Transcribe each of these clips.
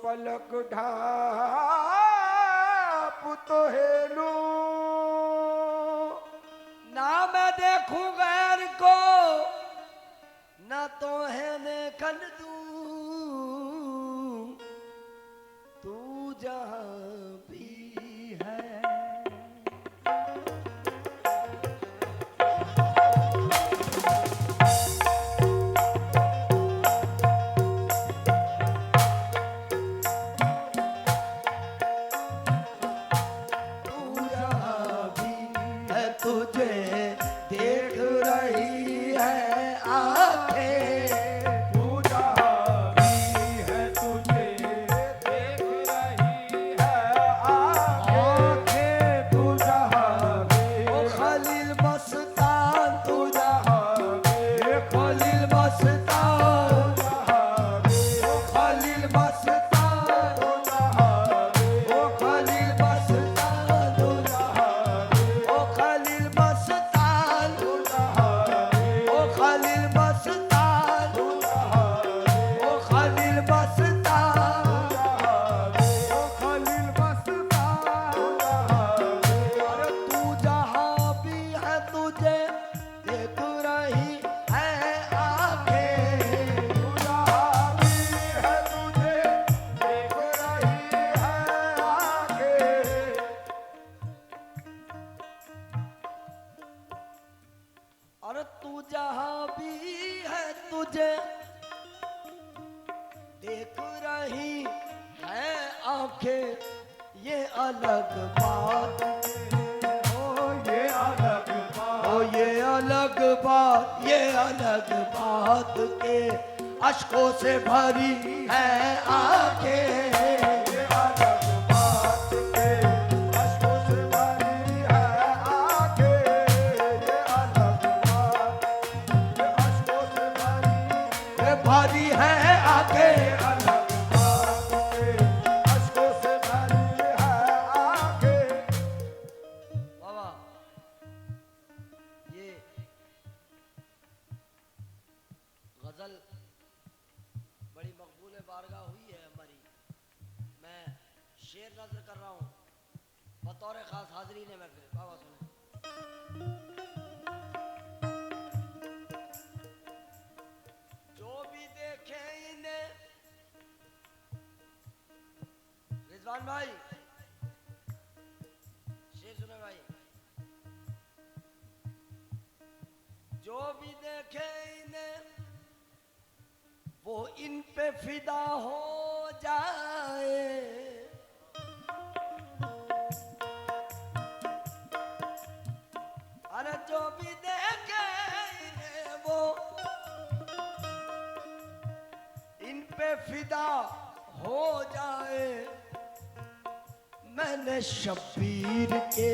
पलक ढाप तो हेलू, ना मैं देखूं गैर को, ना तो है देखन दूं, तू जहां भी है। तुझे देख रही है आंखें, तू जहाँ भी है तुझे देख रही है आंखें, तू जहाँ भी ओ खलील मस्तान तू जहाँ भी खलील मस्तान, ओ खलील मस्तान, ओ खलील मस्तान, ओ खलील मस्तान, ओ खलील मस्तान, ओ खलील मस्तान, ओ खलील मस्तान, अरे तू जहाँ भी है तुझे देख रही है आंखें, तू जहाँ भी है तुझे देख रही है आंखें। अरे तू जहाँ भी है तुझे देख रही है आंखें, ये अलग बात, ओ ये अलग बात, ओ ये अलग बात, ये अलग बात के अश्कों से भरी है आंखें। ये अलग बात के अश्कों से भरी है आंखें। ये अलग बात के अश्कों से भरी है आंखें, अलग बात के अश्कों से भरी है आंखें। बाबा ये गजल बड़ी मकबूल बारगाह हुई है हमारी। मैं शेर नजर कर रहा हूँ बतौर खास हाजरी ने महफिल। बाबा सुने, जो भी देखे इन्हें, रिजवान भाई शेर सुने भाई, जो भी देखे इन्हें वो इन पे फिदा हो जाए, अरे जो भी देखे इन्हें वो इन पे फिदा हो जाए। मैंने शब्बीर के,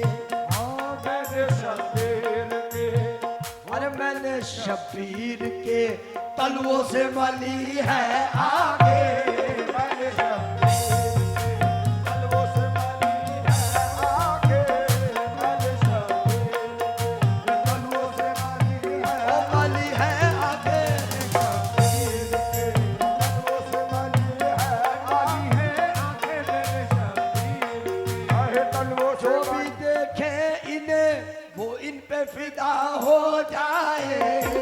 हाँ मैंने शब्बीर के, अरे मैंने शब्बीर के तलवों से मली है आगे, मैंने शब्बीर के तलवों से मली है आंखें। मैंने शब्बीर के तलवों से मली है ओ मली है आगे, शब्बीर के तलवों से मली है आंखें। मेरे शब्बीर के तलवों से जो भी देखे इन्हें वो इन पे फिदा हो जाए।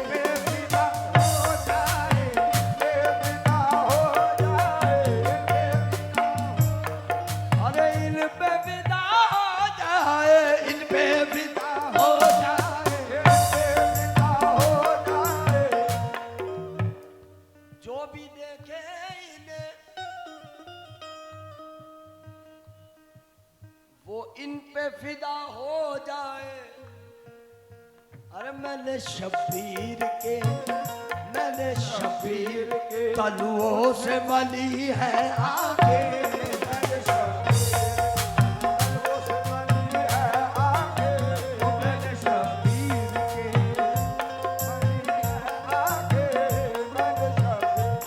बेफिदा हो जाए, बेफिदा हो जाए, अरे इन पे फिदा हो जाए, इन पे फिदा हो जाए। बेफिदा हो जाए। जो भी देखे इन्हें वो इन पे फिदा हो जाए। अरे मैंने शब्बीर के, मैंने शब्बीर के तलुओं से मली है आगे, मैंने शब्बीर तलवों से मली है आंखें। मैंने शब्बीर के मली है आंखें। मैंने शब्बीर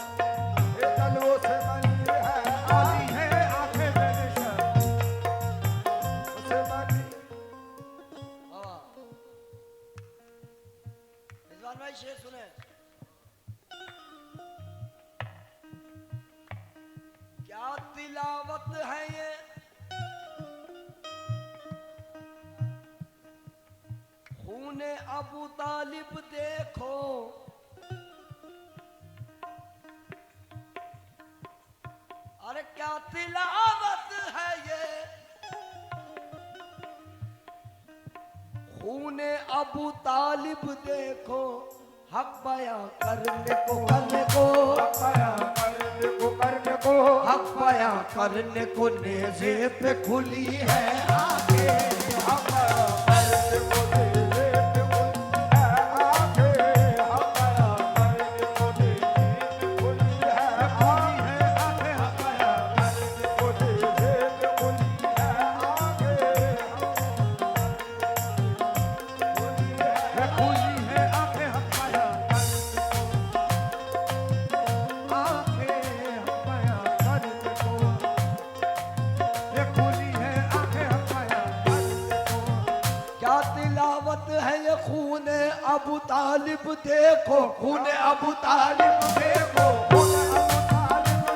के तलवों से मली है आंखें। मैंने शब्बीर से मली। रिजवान भाई शेर सुने। क्या क्या तिलावत है ये, खूने अबू तालिब देखो, अरे क्या तिलावत है ये, खूने अबू तालिब देखो, हक बयां करने को करने को, हक बयां करने को करने को, हक बयां करने को नेज़े पे खुली है आंखें। हक बयां करने को नेज़े पे खुली है आंखें, हक बयां करने को नेज़े पे खुली है आंखें, हक बयां करने को नेज़े पे खुली है आंखें, खुली है आंखें, हक बयां क्या तिलावत है ये, खूने अबू तालिब देखो, खूने अबू तालिब देखो, खुद अबू तालिब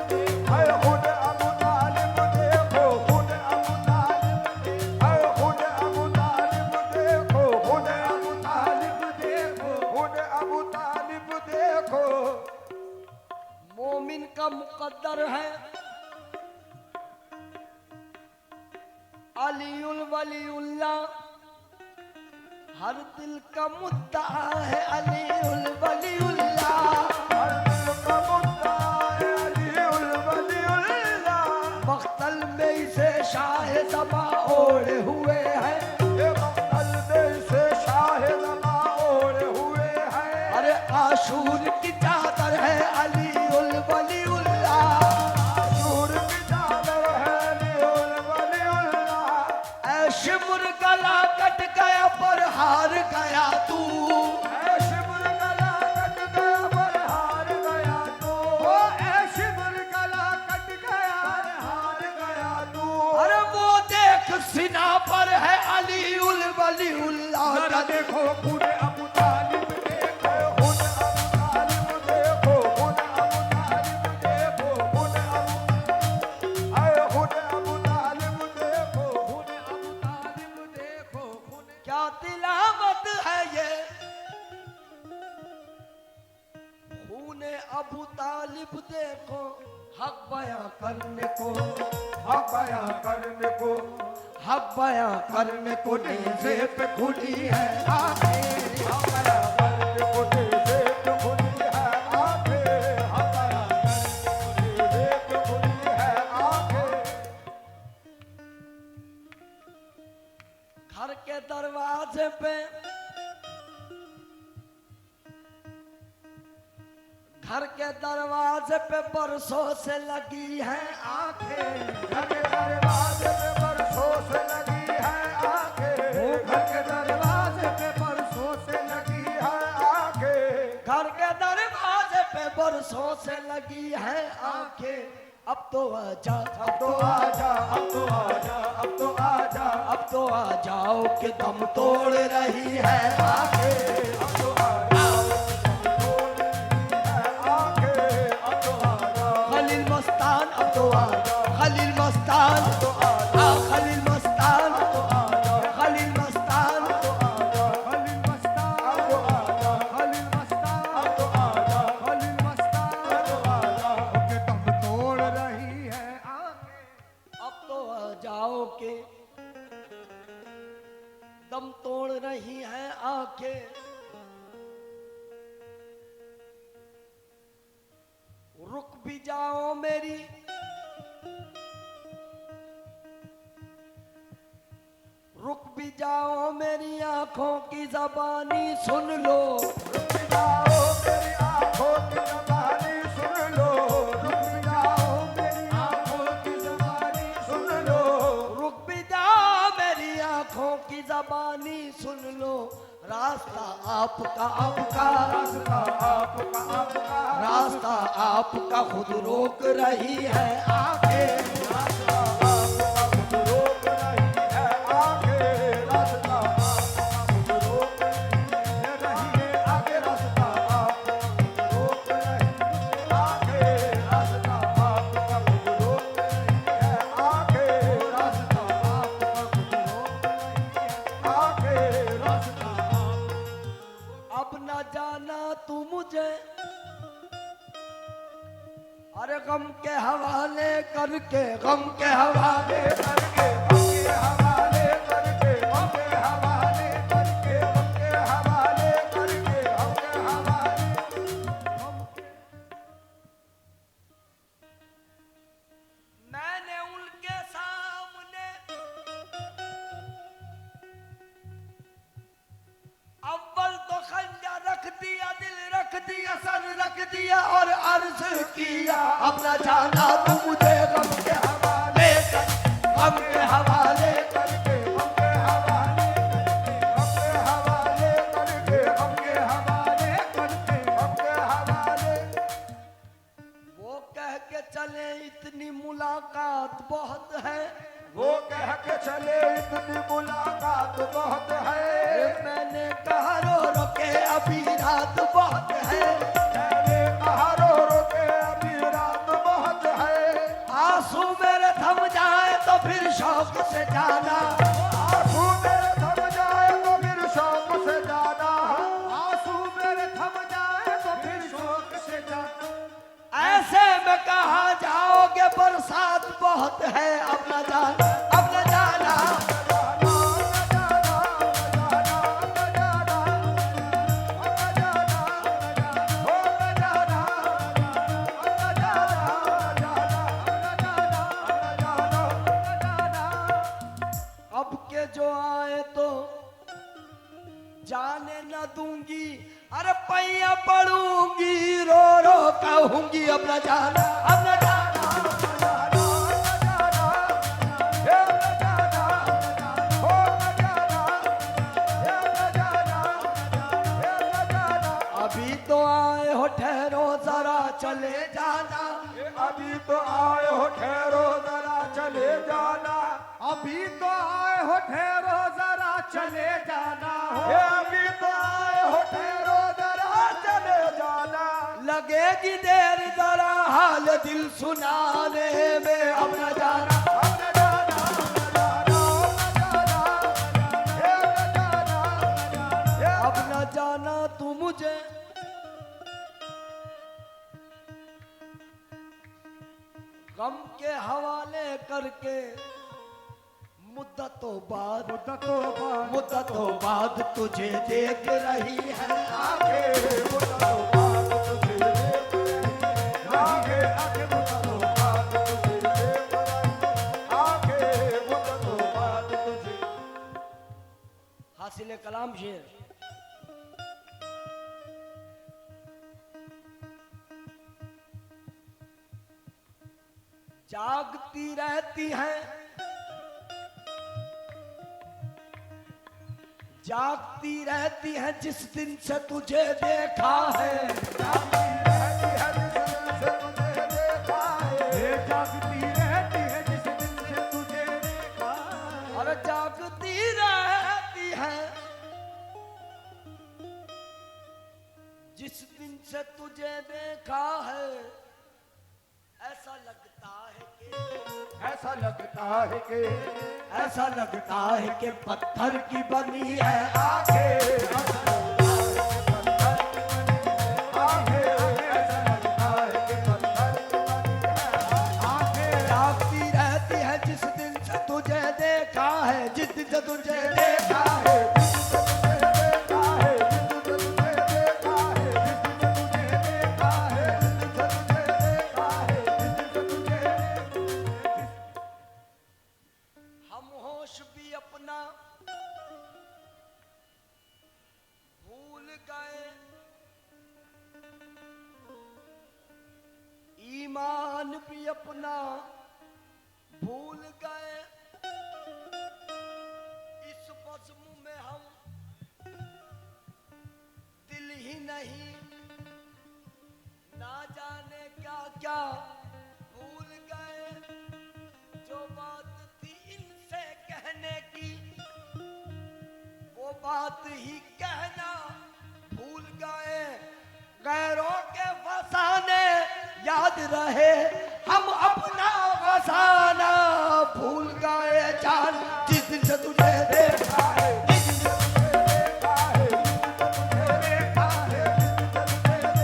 है, खुद अबू तालिब देखो, खुद अबू तालिब है, खुद अबू तालिब देखो, खुद अबू तालिब देखो, खुद अबू तालिब देखो। मोमिन का मुकद्दर है अलीउल वलीउल्लाह, हर दिल का मुद्दा है अलीउल वलीउल्लाह, हर दिल का मुद्दा है अलीउल वलीउल्लाह, मख्तल में इसे शाह ज़मा ओढ़े हुए हैं, ये मख्तल में से शाहिदमा ओढ़े हुए हैं, अरे आशूर की चादर है अलीउल वलीउल्लाह, आशूर की चादर है अलीउल वलीउल्लाह, ऐश मुरगला कट गया पर हार गया तू, ऐश मुरगला कट गया पर हार गया तू, ओ ऐश मुरगला कट गया पर हार गया तू, अरे वो देख सीना पर है अलीउल वलीउल्लाह जरा का देखो खुद अबू तालिब देखो, खुद अबू तालिब देखो, खुद अबू तालिब देखो, खुद अबू आए खुद अबू तालिब देखो, खुद अबू तालिब देखो, खुद क्या तिलावत है ये, खूने अबू तालिब देखो, हक बयां करने को, हक बयां करने को, हक बयां करने को नेज़े पे खुली है आंखें। हक बयां करने को नेज़े पे खुली है आंखें, हक बयां करने को नेज़े पे खुली है आंखें, घर के दरवाजे पे, घर के दरवाजे पे बरसों से लगी है आंखें, घर के दरवाजे पे बरसों से लगी है आंखें, घर के दरवाजे पे बरसों से लगी है आंखें, घर के दरवाजे पे बरसों से लगी है आंखें, अब तो आजा, अब तो आजा, अब तो आजा, अब तो आजा, अब तो आ जाओ कि दम तोड़ रही है आंखें, अब तो आजा, आंखें, अब तो आजा, खलील मस्तान, अब तो आ खलील मस्तान, अब तो आजा, खलील मस्तान, अब तो आजा, खलील मस्तान, अब तो आजा, खलील मस्तान, अब तो आजा, खलील मस्तान, अब तो आजा, खलील मस्तान, अब तो आजा, के दम तोड़ रही है आंखें, अब तो आ जाओ के दम तोड़ रही है आंखें, रुक भी जाओ मेरी, रुक भी जाओ मेरी आंखों की ज़बानी सुन लो, रुक जाओ मेरी आंखों की ज़बानी सुन लो, रुक जाओ मेरी आंखों की ज़बानी सुन लो, रुक भी जाओ मेरी आंखों की ज़बानी सुन लो, रास्ता आपका आपका, रास्ता आपका आपका, रास्ता आपका खुद रोक रही है आंखें, रास्ता आपका खुद रोक रही है आंखें, रास्ता आपका खुद रोक रही है आगे, रास्ता आपका खुद रोक रही है आगे, रास्ता आपका खुद रोक मुझे अरे गम के हवाले करके, गम के हवाले करके, गम के हवाले करके, गम के हवाले करके, गम के हवाले करके, गम के हवाले, मैंने उनके सामने अव्वल तो खंजा रख दिया, दिल रख दिया, सर रख दिया और अर्ज किया अपना जाना तू मुझे गम के हवाले कर, गम के हवाले करके, गम के हवाले करके, गम के हवाले करके, गम के हवाले। वो कह के चले इतनी मुलाकात बहुत है, वो कह के चले इतनी मुलाकात बहुत है। मैंने कहा रो रो के अभी रात बहुत है, मैंने कहा रो रो के अभी रात बहुत है। आंसू मेरे थम जाए तो फिर शौक से जाना, आंसू मेरे थम जाए तो फिर शौक से जाना, आंसू मेरे थम जाए तो फिर शौक से जाना। ऐसे में कहा जाओगे बरसात बहुत है, अपना जाना, अपना जाना। अब के जो आए तो जाने न दूंगी, अरे पैया पड़ूंगी, रो रो कहूंगी अपना जाना, अपना जाना। अभी तो आए हो ठहरो जरा चले जाना, अभी तो आए हो ठहरो जरा चले जाना, अभी तो आए हो ठहरो जरा चले जाना, अभी तो आए हो ठहरो जरा चले जाना। लगेगी देर जरा हाल दिल सुनाने में, अपना जाना, अपना जाना, अपना जाना, अपना जाना, अपना जाना तू मुझे गम के हवाले करके मुद्दतों बाद, मुद्दतों बाद तुझे देख रही है आगे मुद्दतों बाद तुझे देख रही है, आगे आगे मुद्दतों बाद तुझे देख रही है, आगे मुद्दतों बाद तुझे। हासिल कलाम शेर। जागती रहती है, जागती रहती है जिस दिन से तुझे देखा है, जागती रहती है जिस दिन से तुझे देखा है, जागती रहती है जिस दिन से तुझे देखा है, और जागती रहती है जिस दिन से तुझे देखा है। ऐसा लगता है कि, ऐसा लगता है कि, ऐसा लगता है कि पत्थर की बनी है आगे ऐसा लगता है कि पत्थर की बनी है, आगे ऐसा लगता है कि पत्थर की बनी है, आगे जागती रहती है जिस दिन से तुझे देखा है, जिस दिन से तुझे देखा है, हम होश भी अपना भूल गए, ईमान भी अपना भूल गए। इस बज़्म में हम दिल ही नहीं, ना जाने क्या क्या भूल गए। जो बात थी इनसे कहने की, वो बात ही कहना भूल गए। गैरों के फसाने याद रहे, हम अपना फसाना भूल गए। जान जिस दिन से तुझे देखा है, जिस दिन से तुझे देखा है, जिस दिन से तुझे देखा है, जिस दिन से तुझे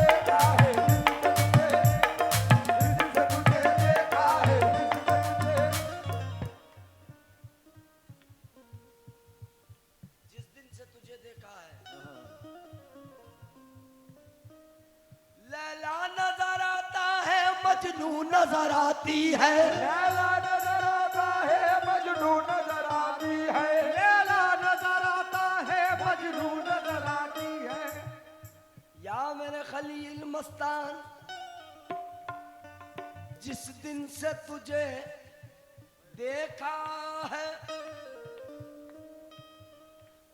मजनू नजर आती है। लैला नजर आता है मजनू नजर आती है, लैला नजर आता है मजनू नजर आती है। या मेरे खलील मस्तान, जिस दिन से तुझे देखा है,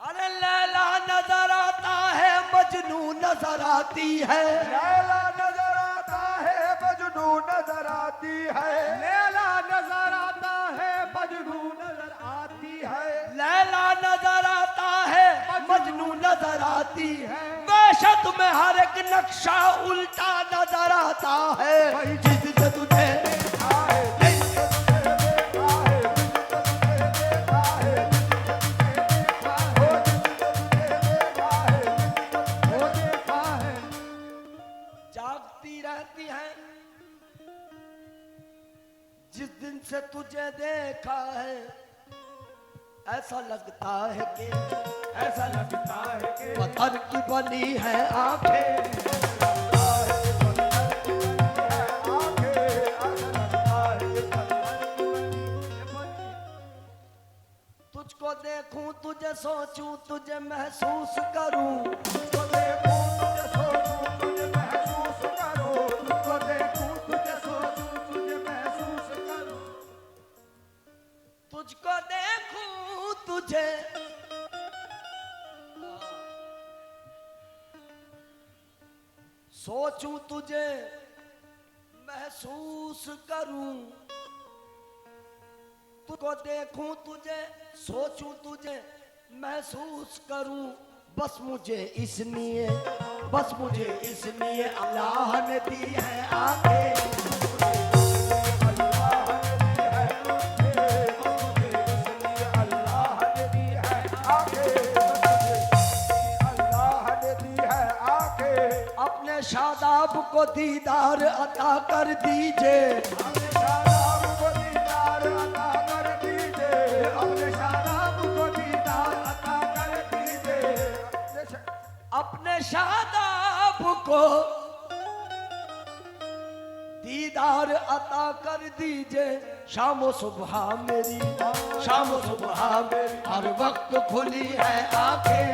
अरे लैला नजर आता है मजनू नजर आती है। लैला नजर आता है मजनू नजर आती है, लैला नजर आता है मजनू नजर आती है। लैला नजर आता है मजनू नजर आती है। बेशक में हर एक नक्शा उल्टा नजर आता है। जिस दिन से तुझे देखा है, जिस दिन से तुझे देखा है, जिस दिन से तुझे देखा है, जिस दिन से तुझे देखा है, ओ जिस दिन से तुझे देखा है, ओ देखा है। जागती रहती है, जिस दिन से तुझे देखा है, ऐसा लगता है कि, ऐसा लगता है कि पत्थर की बनी है आंखें। तुझको देखूं तुझे सोचूं तुझे महसूस करूं, तुझको देखूं तुझे सोचूं तुझे महसूस करूं, तुझको देखूं तुझे सोचूं तुझे महसूस करूं। तुझको देखूं तुझे सोचूं तुझे महसूस करूं। तुझको देखूं तुझे सोचूं तुझे महसूस करूं। बस मुझे इसलिए, बस मुझे इसलिए अल्लाह ने दी है आंखें। अपने शादाब को दीदार अता कर दीजिए, अपने शादाब को दीदार अता कर दीजिए, अपने शादाब को दीदार अता कर दीजिए। अपने शादाब को दीदार अता कर दीजिए। शाम सुबह मेरी, शाम सुबह मेरी हर वक्त खुली है आंखें।